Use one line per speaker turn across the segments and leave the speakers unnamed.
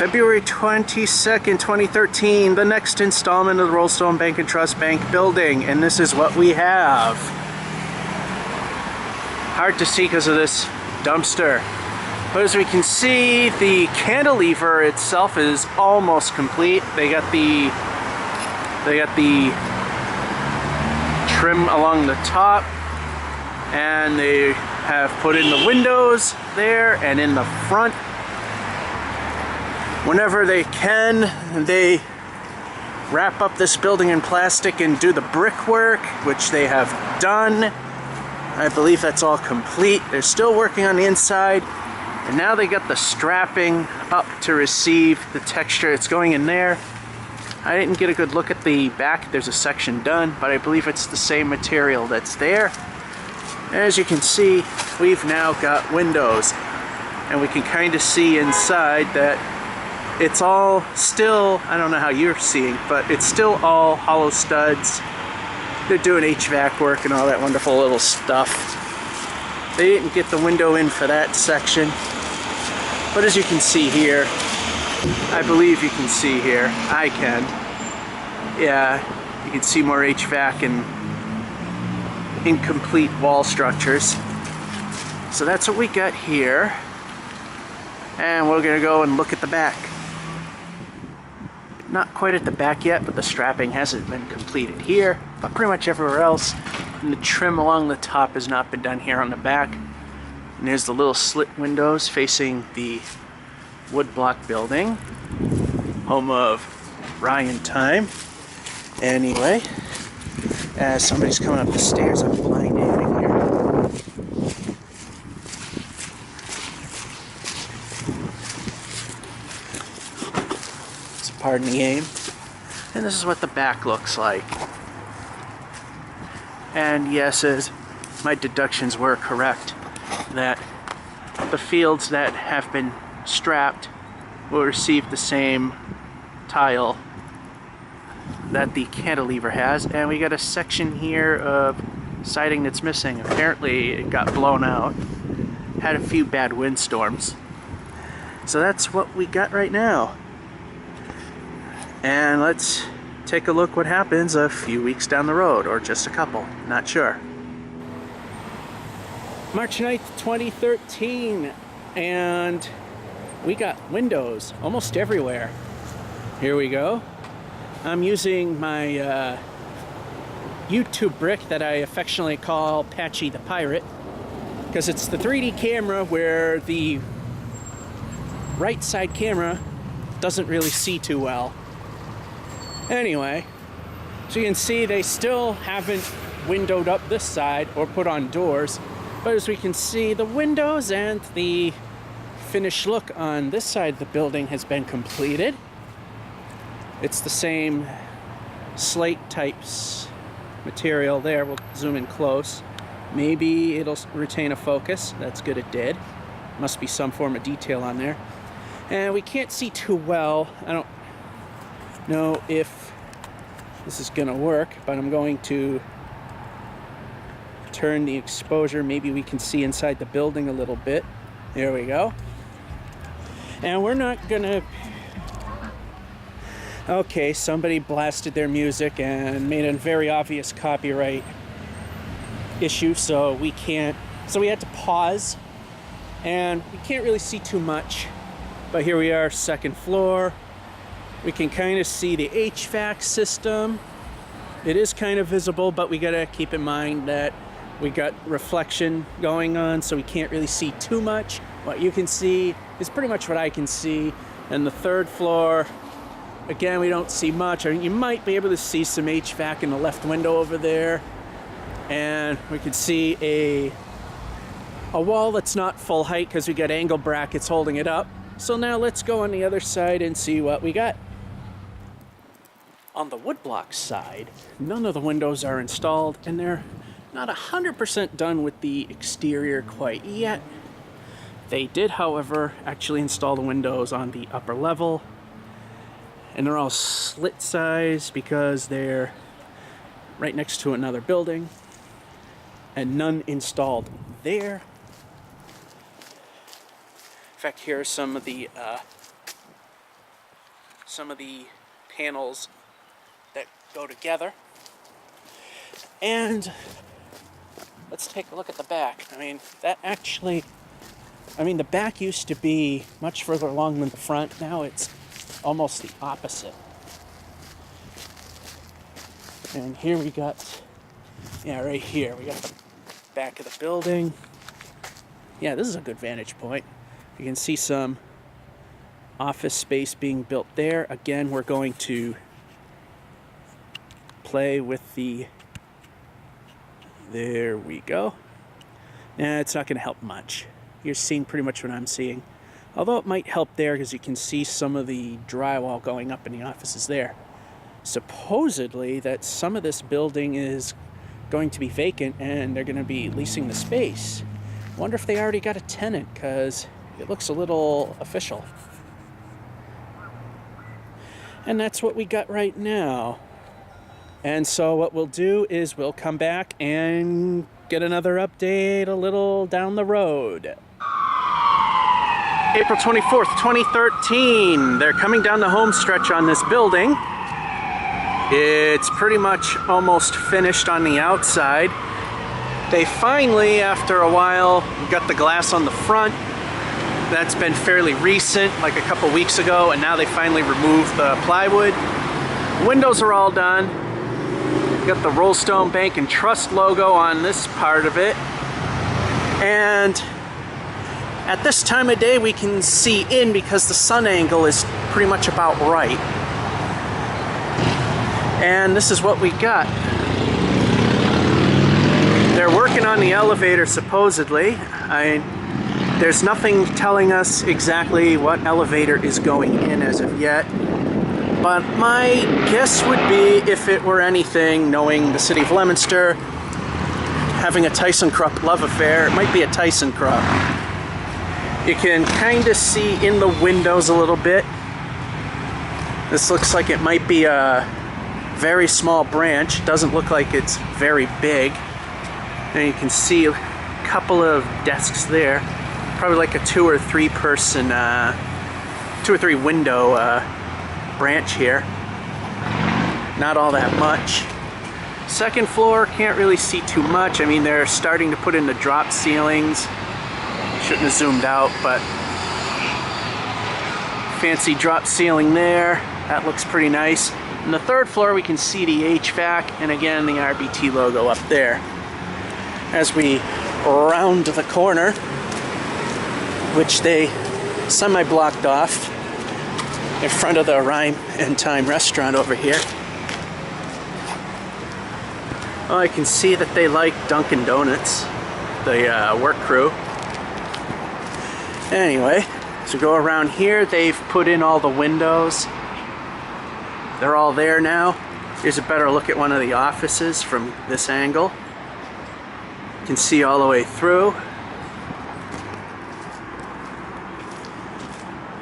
February 22nd, 2013, the next installment of the Rollstone Bank and Trust Bank building, and this is what we have. Hard to see because of this dumpster, but as we can see, the cantilever itself is almost complete. They got the trim along the top, and they have put in the windows there and in the front. Whenever they can, they wrap up this building in plastic and do the brickwork, which they have done. I believe that's all complete. They're still working on the inside, and now they got the strapping up to receive the texture. It's going in there. I didn't get a good look at the back. There's a section done, but I believe it's the same material that's there. As you can see, we've now got windows, and we can kind of see inside that it's all still, I don't know how you're seeing, but it's still all hollow studs. They're doing HVAC work and all that wonderful little stuff. They didn't get the window in for that section, but as you can see here, I believe you can see here, I can. Yeah, you can see more HVAC and incomplete wall structures. So that's what we got here. And we're gonna go and look at the back. Not quite at the back yet, but the strapping hasn't been completed here, but pretty much everywhere else. And the trim along the top has not been done here on the back. And there's the little slit windows facing the woodblock building, home of Ryan Time. Anyway, as somebody's coming up the stairs, I'm blind aiming here. So pardon the aim. And this is what the back looks like. And yes, as my deductions were correct, that the fields that have been strapped will receive the same tile that the cantilever has, and we got a section here of siding that's missing. Apparently it got blown out, had a few bad windstorms. So that's what we got right now, and let's take a look what happens a few weeks down the road, or just a couple, not sure. March 9th, 2013, and we got windows almost everywhere. Here we go. I'm using my YouTube brick that I affectionately call Patchy the Pirate, because it's the 3D camera where the right side camera doesn't really see too well. Anyway, so you can see they still haven't windowed up this side or put on doors, but as we can see, the windows and the finished look on this side of the building has been completed. It's the same slate types material there. We'll zoom in close. Maybe it'll retain a focus. That's good, it did. Must be some form of detail on there. And we can't see too well. I don't know if this is gonna work, but I'm going to turn the exposure. Maybe we can see inside the building a little bit. There we go. And we're not gonna... Okay, somebody blasted their music and made a very obvious copyright issue, so we had to pause, and we can't really see too much. But here we are, second floor. We can kind of see the HVAC system. It is kind of visible, but we gotta keep in mind that we got reflection going on, so we can't really see too much. What you can see is pretty much what I can see. And the third floor, again, we don't see much. I mean, you might be able to see some HVAC in the left window over there. And we can see a wall that's not full height because we got angle brackets holding it up. So now let's go on the other side and see what we got. On the woodblock side, none of the windows are installed, and they're not 100% done with the exterior quite yet. They did, however, actually install the windows on the upper level, and they're all slit size because they're right next to another building, and none installed there. In fact, here are some of the some of the panels that go together. And let's take a look at the back. I mean, the back used to be much further along than the front. Now it's almost the opposite. And here we got, right here, we got the back of the building. Yeah, this is a good vantage point. You can see some office space being built there. Again, we're going to play with there we go. It's not going to help much. You're seeing pretty much what I'm seeing. Although it might help there because you can see some of the drywall going up in the offices there. Supposedly that some of this building is going to be vacant and they're going to be leasing the space. Wonder if they already got a tenant, because it looks a little official. And that's what we got right now. And so what we'll do is we'll come back and get another update a little down the road. April 24th, 2013. They're coming down the home stretch on this building. It's pretty much almost finished on the outside. They finally, after a while, got the glass on the front. That's been fairly recent, like a couple weeks ago, and now they finally removed the plywood. Windows are all done. Got the Rollstone Bank and Trust logo on this part of it. And at this time of day we can see in because the sun angle is pretty much about right. And this is what we got. They're working on the elevator supposedly. There's nothing telling us exactly what elevator is going in as of yet. But my guess would be, if it were anything, knowing the city of Leominster, having a ThyssenKrupp love affair, it might be a ThyssenKrupp. You can kind of see in the windows a little bit. This looks like it might be a very small branch. Doesn't look like it's very big. And you can see a couple of desks there. Probably like a 2 or 3 person, 2 or 3 window branch here. Not all that much. Second floor, can't really see too much. I mean, they're starting to put in the drop ceilings. Shouldn't have zoomed out, but fancy drop ceiling there. That looks pretty nice. On the third floor, we can see the HVAC, and again, the rb&t logo up there. As we round the corner, which they semi-blocked off in front of the Rhyme and Time restaurant over here. Oh, I can see that they like Dunkin' Donuts, the work crew. Anyway, so go around here, they've put in all the windows. They're all there now. Here's a better look at one of the offices from this angle. You can see all the way through.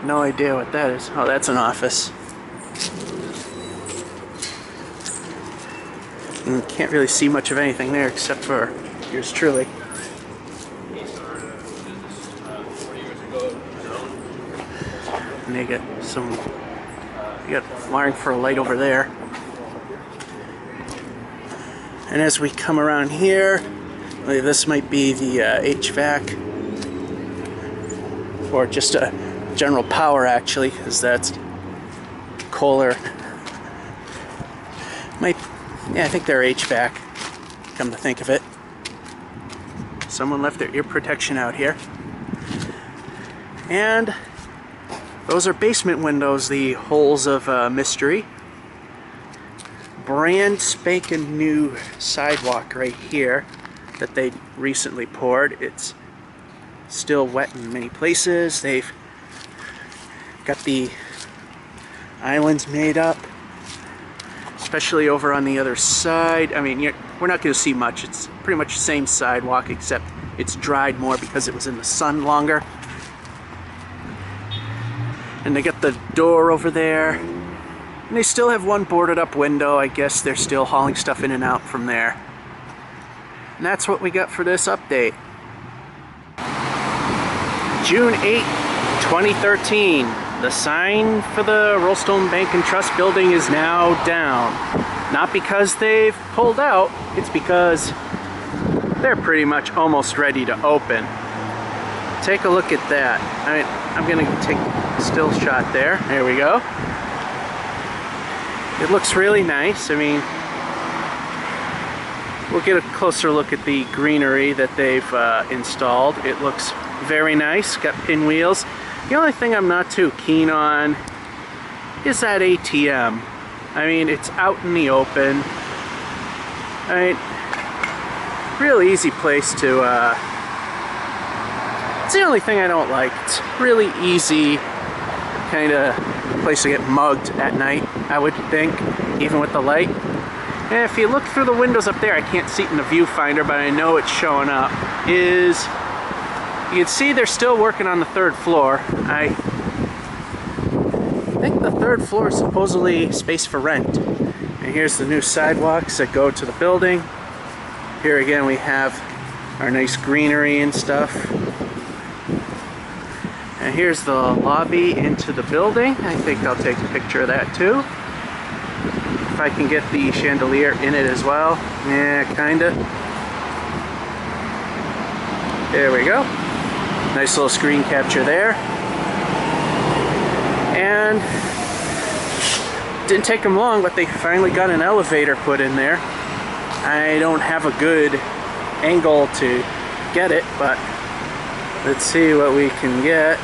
No idea what that is. Oh, that's an office. And can't really see much of anything there except for yours truly. And they got some, you got wiring for a light over there. And as we come around here, I believe this might be the HVAC, or just a general power actually, because that's Kohler. Yeah, I think they're HVAC, come to think of it. Someone left their ear protection out here. And those are basement windows, the holes of mystery. Brand spanking new sidewalk right here that they recently poured. It's still wet in many places. They've got the islands made up, especially over on the other side. I mean, we're not going to see much. It's pretty much the same sidewalk, except it's dried more because it was in the sun longer. And they got the door over there. And they still have one boarded up window. I guess they're still hauling stuff in and out from there. And that's what we got for this update. June 8, 2013. The sign for the Rollstone Bank and Trust building is now down. Not because they've pulled out, it's because they're pretty much almost ready to open. Take a look at that. I'm gonna take a still shot there. There we go. It looks really nice. I mean, we'll get a closer look at the greenery that they've installed. It looks very nice. Got pinwheels. The only thing I'm not too keen on is that ATM. I mean, it's out in the open. I mean, real easy place to, it's the only thing I don't like. It's really easy kind of place to get mugged at night, I would think, even with the light. And if you look through the windows up there, I can't see it in the viewfinder, but I know it's showing up, is you can see they're still working on the 3rd floor. I think the 3rd floor is supposedly space for rent. And here's the new sidewalks that go to the building. Here again we have our nice greenery and stuff. And here's the lobby into the building. I think I'll take a picture of that too. If I can get the chandelier in it as well. Yeah, kinda. There we go. Nice little screen capture there. And didn't take them long, but they finally got an elevator put in there. I don't have a good angle to get it, but let's see what we can get.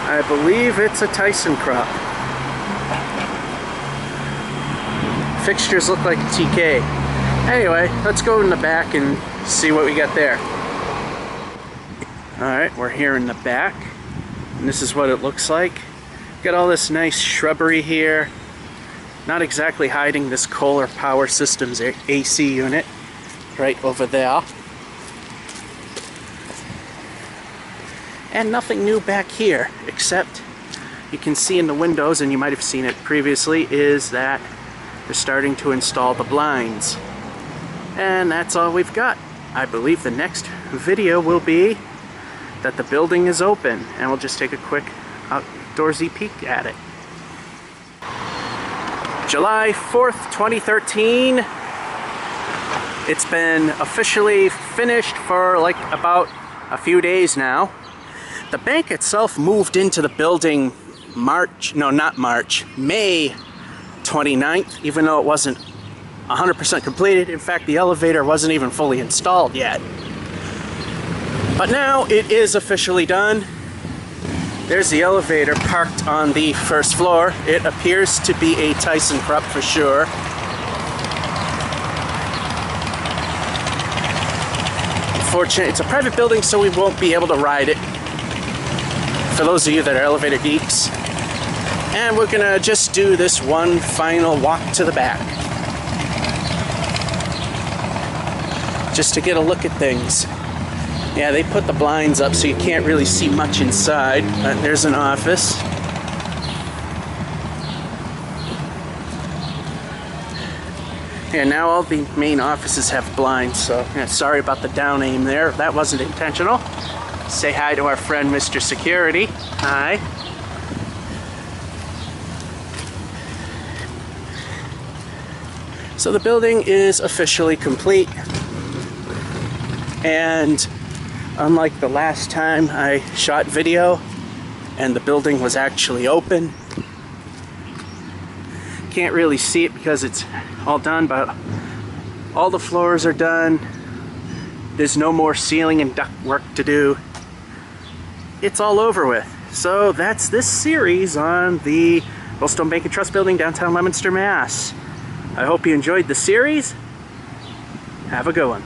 I believe it's a Tyson crop. Fixtures look like a TK. Anyway, let's go in the back and see what we got there. Alright, we're here in the back, and this is what it looks like. Got all this nice shrubbery here. Not exactly hiding this Kohler Power Systems AC unit right over there. And nothing new back here, except you can see in the windows, and you might have seen it previously, is that they're starting to install the blinds. And that's all we've got. I believe the next video will be that the building is open, and we'll just take a quick outdoorsy peek at it. July 4th, 2013. It's been officially finished for like about a few days now. The bank itself moved into the building May 29th, even though it wasn't 100% completed. In fact, the elevator wasn't even fully installed yet. But now it is officially done. There's the elevator parked on the 1st floor. It appears to be a Tyson crop for sure. Unfortunately, it's a private building, so we won't be able to ride it. For those of you that are elevator geeks. And we're gonna just do this one final walk to the back. Just to get a look at things. Yeah, they put the blinds up so you can't really see much inside. But there's an office. Yeah, now all the main offices have blinds, so yeah, sorry about the down aim there. That wasn't intentional. Say hi to our friend Mr. Security. Hi. So the building is officially complete. And unlike the last time I shot video and the building was actually open, can't really see it because it's all done, but all the floors are done. There's no more ceiling and duct work to do. It's all over with. So that's this series on the Rollstone Bank and Trust building downtown Leominster, Mass. I hope you enjoyed the series. Have a good one.